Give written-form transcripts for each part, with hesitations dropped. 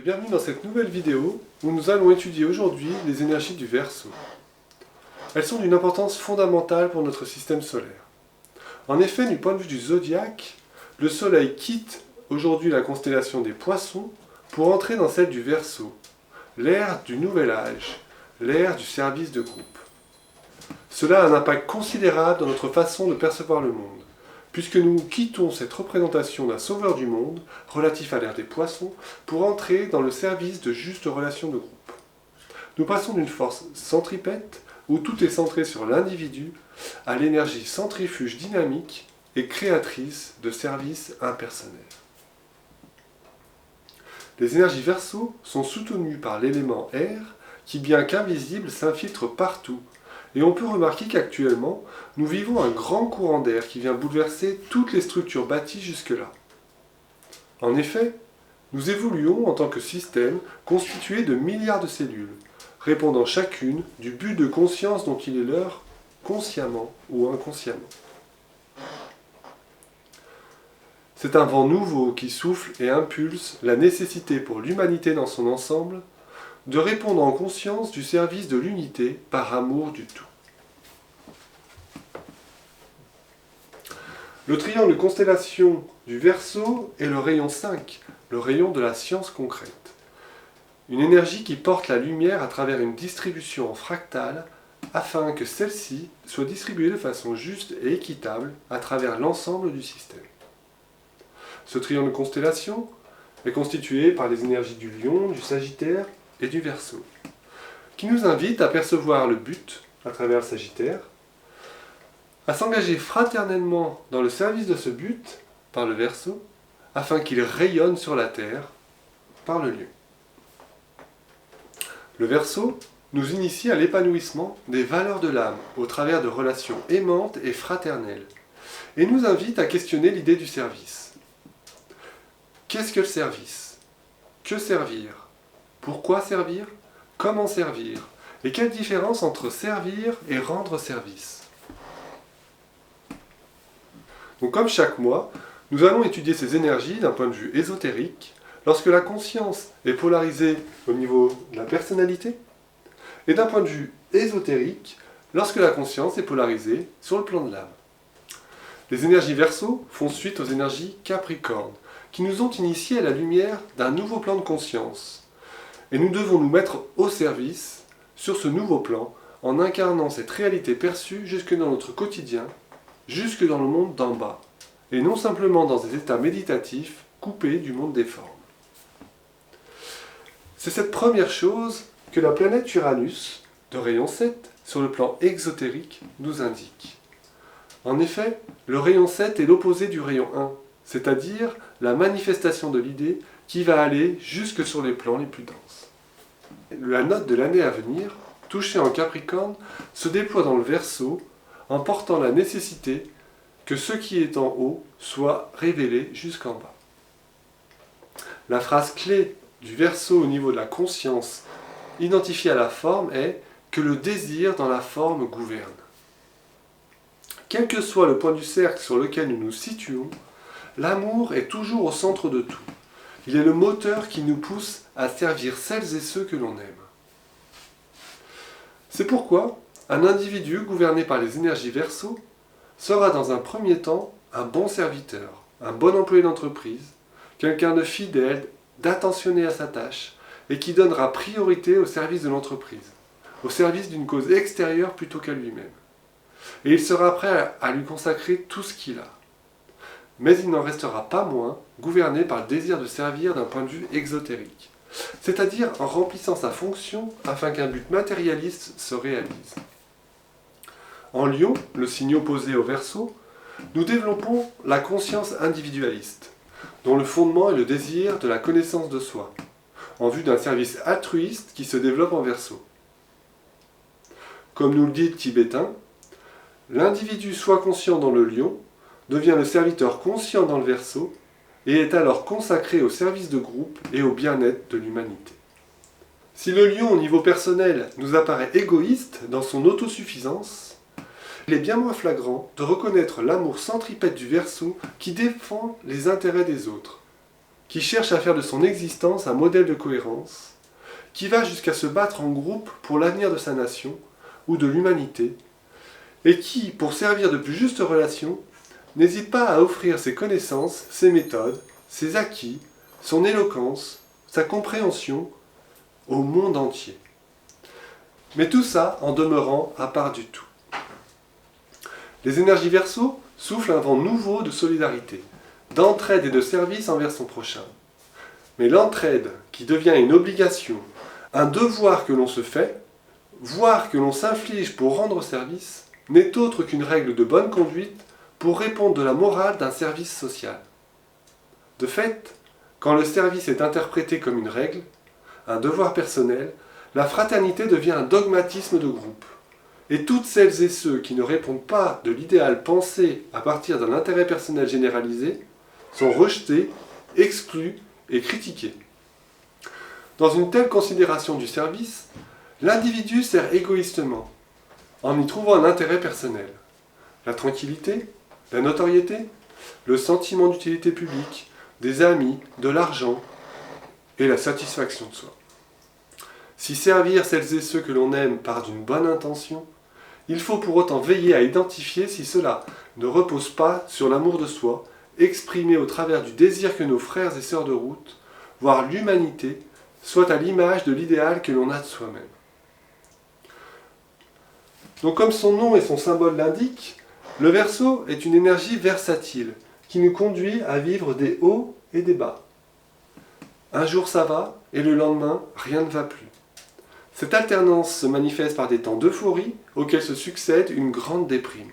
Bienvenue dans cette nouvelle vidéo où nous allons étudier aujourd'hui les énergies du Verseau. Elles sont d'une importance fondamentale pour notre système solaire. En effet, du point de vue du zodiaque, le Soleil quitte aujourd'hui la constellation des Poissons pour entrer dans celle du Verseau, l'ère du Nouvel Âge, l'ère du service de groupe. Cela a un impact considérable dans notre façon de percevoir le monde, puisque nous quittons cette représentation d'un sauveur du monde, relatif à l'ère des Poissons, pour entrer dans le service de justes relations de groupe. Nous passons d'une force centripète, où tout est centré sur l'individu, à l'énergie centrifuge dynamique et créatrice de services impersonnels. Les énergies Verseau sont soutenues par l'élément air, qui bien qu'invisible s'infiltre partout, et on peut remarquer qu'actuellement, nous vivons un grand courant d'air qui vient bouleverser toutes les structures bâties jusque-là. En effet, nous évoluons en tant que système constitué de milliards de cellules, répondant chacune du but de conscience dont il est leur, consciemment ou inconsciemment. C'est un vent nouveau qui souffle et impulse la nécessité pour l'humanité dans son ensemble de répondre en conscience du service de l'unité par amour du tout. Le triangle de constellation du Verseau est le rayon 5, le rayon de la science concrète. Une énergie qui porte la lumière à travers une distribution en fractale afin que celle-ci soit distribuée de façon juste et équitable à travers l'ensemble du système. Ce triangle de constellation est constitué par les énergies du Lion, du Sagittaire et du Verseau, qui nous invite à percevoir le but à travers le Sagittaire, à s'engager fraternellement dans le service de ce but par le Verseau, afin qu'il rayonne sur la Terre par le Lion. Le Verseau nous initie à l'épanouissement des valeurs de l'âme au travers de relations aimantes et fraternelles, et nous invite à questionner l'idée du service. Qu'est-ce que le service? Que servir? Pourquoi servir? Comment servir? Et quelle différence entre servir et rendre service? Donc comme chaque mois, nous allons étudier ces énergies d'un point de vue ésotérique, lorsque la conscience est polarisée au niveau de la personnalité, et d'un point de vue ésotérique, lorsque la conscience est polarisée sur le plan de l'âme. Les énergies Verseau font suite aux énergies Capricorne, qui nous ont initiés à la lumière d'un nouveau plan de conscience. Et nous devons nous mettre au service, sur ce nouveau plan, en incarnant cette réalité perçue jusque dans notre quotidien, jusque dans le monde d'en bas, et non simplement dans des états méditatifs coupés du monde des formes. C'est cette première chose que la planète Uranus, de rayon 7, sur le plan exotérique, nous indique. En effet, le rayon 7 est l'opposé du rayon 1, c'est-à-dire la manifestation de l'idée qui va aller jusque sur les plans les plus denses. La note de l'année à venir, touchée en Capricorne, se déploie dans le Verseau en portant la nécessité que ce qui est en haut soit révélé jusqu'en bas. La phrase clé du Verseau au niveau de la conscience identifiée à la forme est que le désir dans la forme gouverne. Quel que soit le point du cercle sur lequel nous nous situons, l'amour est toujours au centre de tout. Il est le moteur qui nous pousse à servir celles et ceux que l'on aime. C'est pourquoi un individu gouverné par les énergies Verseau sera dans un premier temps un bon serviteur, un bon employé d'entreprise, quelqu'un de fidèle, d'attentionné à sa tâche, et qui donnera priorité au service de l'entreprise, au service d'une cause extérieure plutôt qu'à lui-même. Et il sera prêt à lui consacrer tout ce qu'il a. Mais il n'en restera pas moins gouverné par le désir de servir d'un point de vue exotérique, c'est-à-dire en remplissant sa fonction afin qu'un but matérialiste se réalise. En Lion, le signe opposé au Verseau, nous développons la conscience individualiste, dont le fondement est le désir de la connaissance de soi, en vue d'un service altruiste qui se développe en Verseau. Comme nous le dit le tibétain, l'individu soit conscient dans le Lion devient le serviteur conscient dans le Verseau et est alors consacré au service de groupe et au bien-être de l'humanité. Si le Lion au niveau personnel nous apparaît égoïste dans son autosuffisance, il est bien moins flagrant de reconnaître l'amour centripète du Verseau qui défend les intérêts des autres. qui cherche à faire de son existence un modèle de cohérence, qui va jusqu'à se battre en groupe pour l'avenir de sa nation ou de l'humanité, et qui, pour servir de plus justes relations, n'hésite pas à offrir ses connaissances, ses méthodes, ses acquis, son éloquence, sa compréhension au monde entier. Mais tout ça en demeurant à part du tout. Les énergies Verseau soufflent un vent nouveau de solidarité, d'entraide et de service envers son prochain. Mais l'entraide, qui devient une obligation, un devoir que l'on se fait, voire que l'on s'inflige pour rendre service, n'est autre qu'une règle de bonne conduite pour répondre de la morale d'un service social. De fait, quand le service est interprété comme une règle, un devoir personnel, la fraternité devient un dogmatisme de groupe. Et toutes celles et ceux qui ne répondent pas de l'idéal pensé à partir d'un intérêt personnel généralisé sont rejetés, exclus et critiqués. Dans une telle considération du service, l'individu sert égoïstement, en y trouvant un intérêt personnel. La tranquillité, la notoriété, le sentiment d'utilité publique, des amis, de l'argent et la satisfaction de soi. Si servir celles et ceux que l'on aime part d'une bonne intention, il faut pour autant veiller à identifier si cela ne repose pas sur l'amour de soi, exprimé au travers du désir que nos frères et sœurs de route, voire l'humanité, soit à l'image de l'idéal que l'on a de soi-même. Donc comme son nom et son symbole l'indiquent, le Verseau est une énergie versatile qui nous conduit à vivre des hauts et des bas. Un jour ça va et le lendemain rien ne va plus. Cette alternance se manifeste par des temps d'euphorie auxquels se succède une grande déprime.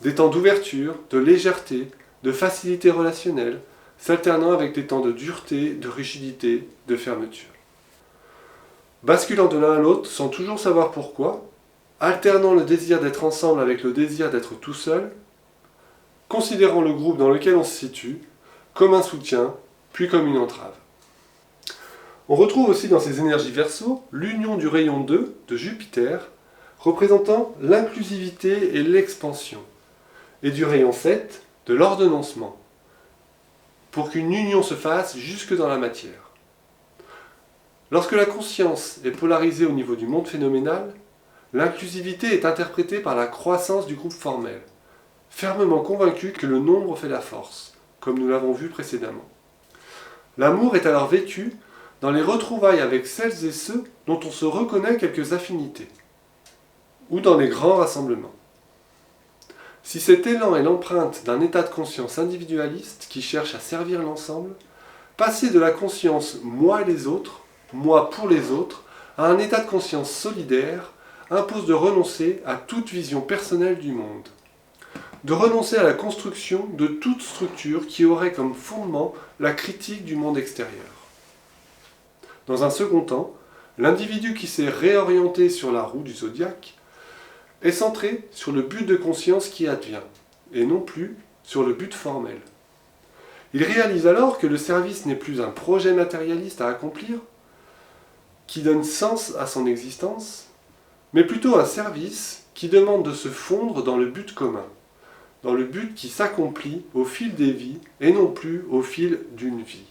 Des temps d'ouverture, de légèreté, de facilité relationnelle, s'alternant avec des temps de dureté, de rigidité, de fermeture. Basculant de l'un à l'autre sans toujours savoir pourquoi, alternant le désir d'être ensemble avec le désir d'être tout seul, considérant le groupe dans lequel on se situe comme un soutien, puis comme une entrave. On retrouve aussi dans ces énergies Verseau l'union du rayon 2 de Jupiter, représentant l'inclusivité et l'expansion, et du rayon 7 de l'ordonnancement, pour qu'une union se fasse jusque dans la matière. Lorsque la conscience est polarisée au niveau du monde phénoménal, l'inclusivité est interprétée par la croissance du groupe formel, fermement convaincu que le nombre fait la force, comme nous l'avons vu précédemment. L'amour est alors vécu dans les retrouvailles avec celles et ceux dont on se reconnaît quelques affinités, ou dans les grands rassemblements. Si cet élan est l'empreinte d'un état de conscience individualiste qui cherche à servir l'ensemble, passer de la conscience moi et les autres, moi pour les autres, à un état de conscience solidaire impose de renoncer à toute vision personnelle du monde, de renoncer à la construction de toute structure qui aurait comme fondement la critique du monde extérieur. Dans un second temps, l'individu qui s'est réorienté sur la roue du zodiaque est centré sur le but de conscience qui advient, et non plus sur le but formel. Il réalise alors que le service n'est plus un projet matérialiste à accomplir, qui donne sens à son existence, mais plutôt un service qui demande de se fondre dans le but commun, dans le but qui s'accomplit au fil des vies et non plus au fil d'une vie,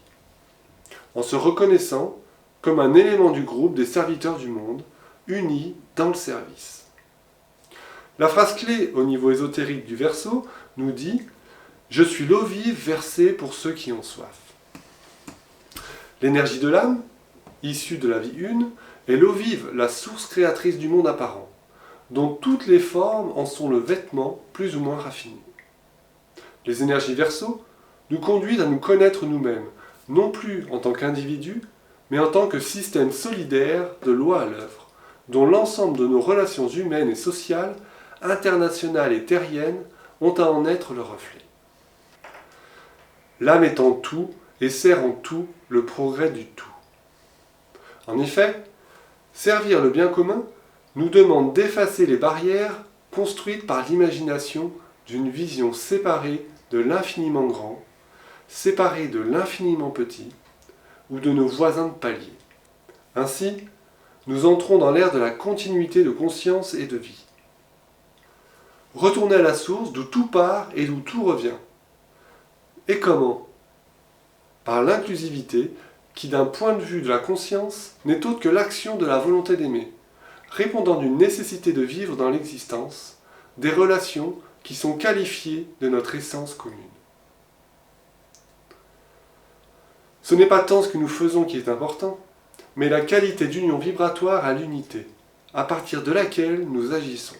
en se reconnaissant comme un élément du groupe des serviteurs du monde, unis dans le service. La phrase clé au niveau ésotérique du Verseau nous dit « Je suis l'eau vive versée pour ceux qui ont soif ». L'énergie de l'âme, issue de la vie une, est l'eau vive, la source créatrice du monde apparent, dont toutes les formes en sont le vêtement plus ou moins raffiné. Les énergies Verseau nous conduisent à nous connaître nous-mêmes, non plus en tant qu'individus, mais en tant que système solidaire de loi à l'œuvre, dont l'ensemble de nos relations humaines et sociales, internationales et terriennes, ont à en être le reflet. L'âme est en tout et sert en tout le progrès du tout. En effet, servir le bien commun nous demande d'effacer les barrières construites par l'imagination d'une vision séparée de l'infiniment grand, séparée de l'infiniment petit, ou de nos voisins de palier. Ainsi, nous entrons dans l'ère de la continuité de conscience et de vie. Retourner à la source d'où tout part et d'où tout revient. Et comment ? par l'inclusivité qui, d'un point de vue de la conscience, n'est autre que l'action de la volonté d'aimer, répondant d'une nécessité de vivre dans l'existence, des relations qui sont qualifiées de notre essence commune. Ce n'est pas tant ce que nous faisons qui est important, mais la qualité d'union vibratoire à l'unité, à partir de laquelle nous agissons.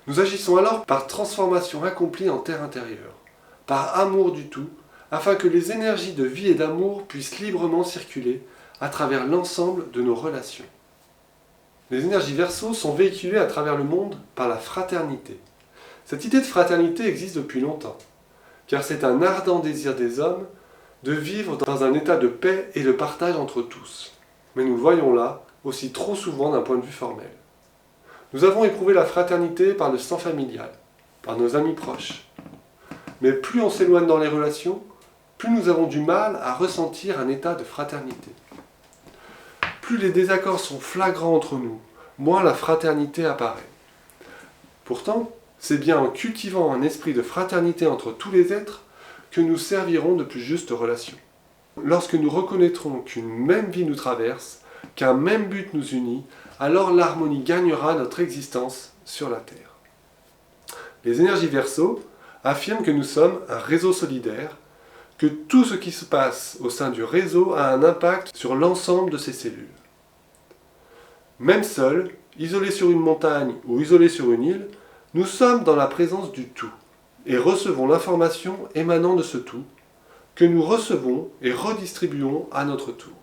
Nous agissons alors par transformation accomplie en terre intérieure, par amour du tout, afin que les énergies de vie et d'amour puissent librement circuler à travers l'ensemble de nos relations. Les énergies Verseau sont véhiculées à travers le monde par la fraternité. Cette idée de fraternité existe depuis longtemps, car c'est un ardent désir des hommes de vivre dans un état de paix et de partage entre tous. Mais nous le voyons là, aussi trop souvent d'un point de vue formel. Nous avons éprouvé la fraternité par le sang familial, par nos amis proches. Mais plus on s'éloigne dans les relations, plus nous avons du mal à ressentir un état de fraternité. Plus les désaccords sont flagrants entre nous, moins la fraternité apparaît. Pourtant, c'est bien en cultivant un esprit de fraternité entre tous les êtres que nous servirons de plus justes relations. Lorsque nous reconnaîtrons qu'une même vie nous traverse, qu'un même but nous unit, alors l'harmonie gagnera notre existence sur la Terre. Les énergies Verseau affirment que nous sommes un réseau solidaire, que tout ce qui se passe au sein du réseau a un impact sur l'ensemble de ses cellules. Même seuls, isolés sur une montagne ou isolés sur une île, nous sommes dans la présence du tout et recevons l'information émanant de ce tout que nous recevons et redistribuons à notre tour.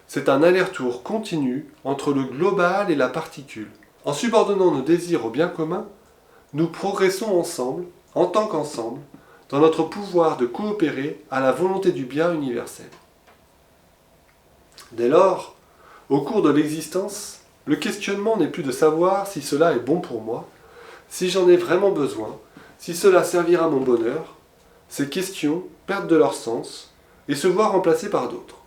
C'est un aller-retour continu entre le global et la particule. En subordonnant nos désirs au bien commun, nous progressons ensemble, en tant qu'ensemble, dans notre pouvoir de coopérer à la volonté du bien universel. Dès lors, au cours de l'existence, le questionnement n'est plus de savoir si cela est bon pour moi, si j'en ai vraiment besoin, si cela servira à mon bonheur. Ces questions perdent de leur sens et se voient remplacées par d'autres.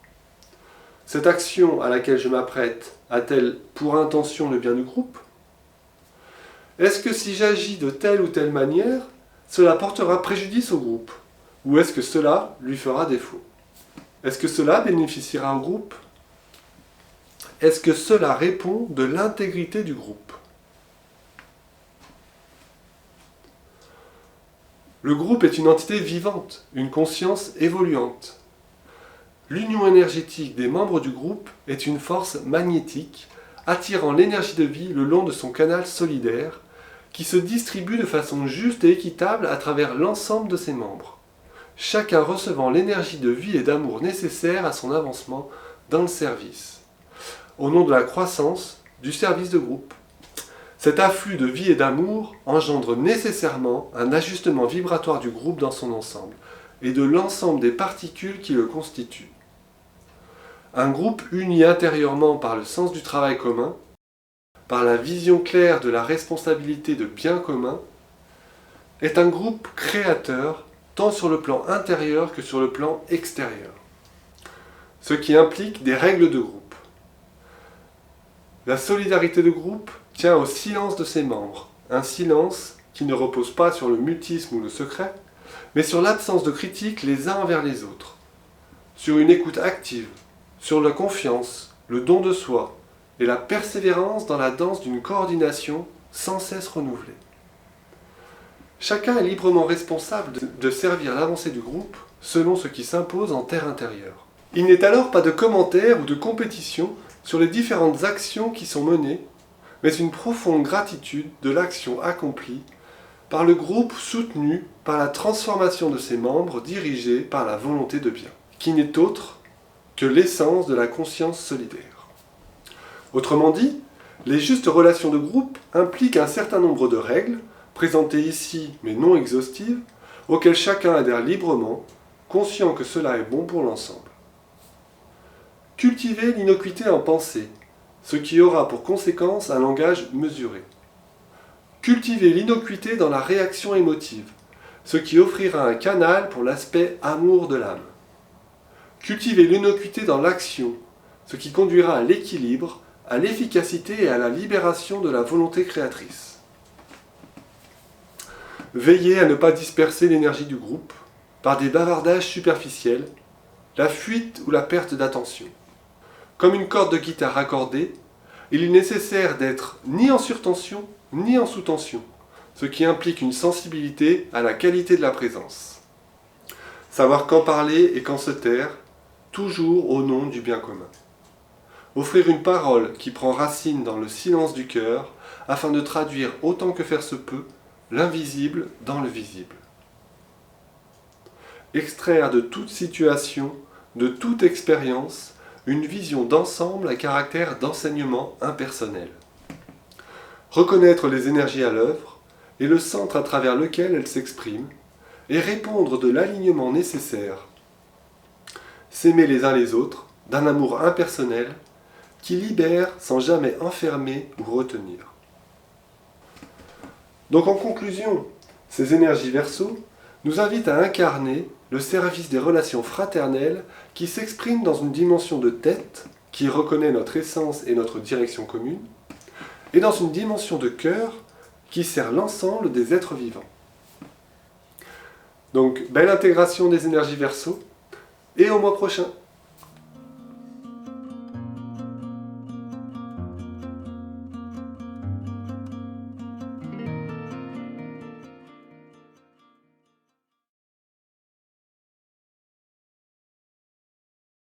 Cette action à laquelle je m'apprête a-t-elle pour intention le bien du groupe ? Est-ce que si j'agis de telle ou telle manière, cela portera préjudice au groupe ? Ou est-ce que cela lui fera défaut ? Est-ce que cela bénéficiera au groupe ? Est-ce que cela répond de l'intégrité du groupe ? Le groupe est une entité vivante, une conscience évoluante. L'union énergétique des membres du groupe est une force magnétique attirant l'énergie de vie le long de son canal solidaire qui se distribue de façon juste et équitable à travers l'ensemble de ses membres, chacun recevant l'énergie de vie et d'amour nécessaire à son avancement dans le service, au nom de la croissance du service de groupe. Cet afflux de vie et d'amour engendre nécessairement un ajustement vibratoire du groupe dans son ensemble et de l'ensemble des particules qui le constituent. Un groupe uni intérieurement par le sens du travail commun, par la vision claire de la responsabilité de bien commun, est un groupe créateur tant sur le plan intérieur que sur le plan extérieur, ce qui implique des règles de groupe. La solidarité de groupe tient au silence de ses membres, un silence qui ne repose pas sur le mutisme ou le secret, mais sur l'absence de critique les uns envers les autres, sur une écoute active, sur la confiance, le don de soi et la persévérance dans la danse d'une coordination sans cesse renouvelée. Chacun est librement responsable de servir l'avancée du groupe selon ce qui s'impose en terre intérieure. Il n'est alors pas de commentaires ou de compétition sur les différentes actions qui sont menées, mais une profonde gratitude de l'action accomplie par le groupe soutenu par la transformation de ses membres dirigés par la volonté de bien, qui n'est autre que l'essence de la conscience solidaire. Autrement dit, les justes relations de groupe impliquent un certain nombre de règles, présentées ici mais non exhaustives, auxquelles chacun adhère librement, conscient que cela est bon pour l'ensemble. Cultiver l'innocuité en pensée, ce qui aura pour conséquence un langage mesuré. Cultiver l'innocuité dans la réaction émotive, ce qui offrira un canal pour l'aspect amour de l'âme. Cultiver l'innocuité dans l'action, ce qui conduira à l'équilibre, à l'efficacité et à la libération de la volonté créatrice. Veiller à ne pas disperser l'énergie du groupe par des bavardages superficiels la fuite ou la perte d'attention. Comme une corde de guitare accordée, il est nécessaire d'être ni en surtension ni en sous-tension, ce qui implique une sensibilité à la qualité de la présence. Savoir quand parler et quand se taire, toujours au nom du bien commun. Offrir une parole qui prend racine dans le silence du cœur, afin de traduire autant que faire se peut l'invisible dans le visible. Extraire de toute situation, de toute expérience, une vision d'ensemble à caractère d'enseignement impersonnel. Reconnaître les énergies à l'œuvre et le centre à travers lequel elles s'expriment, et répondre de l'alignement nécessaire. S'aimer les uns les autres, d'un amour impersonnel, qui libère sans jamais enfermer ou retenir. Donc en conclusion, ces énergies Verseau nous invitent à incarner le service des relations fraternelles qui s'expriment dans une dimension de tête qui reconnaît notre essence et notre direction commune, et dans une dimension de cœur qui sert l'ensemble des êtres vivants. Donc, belle intégration des énergies Verseau, et au mois prochain.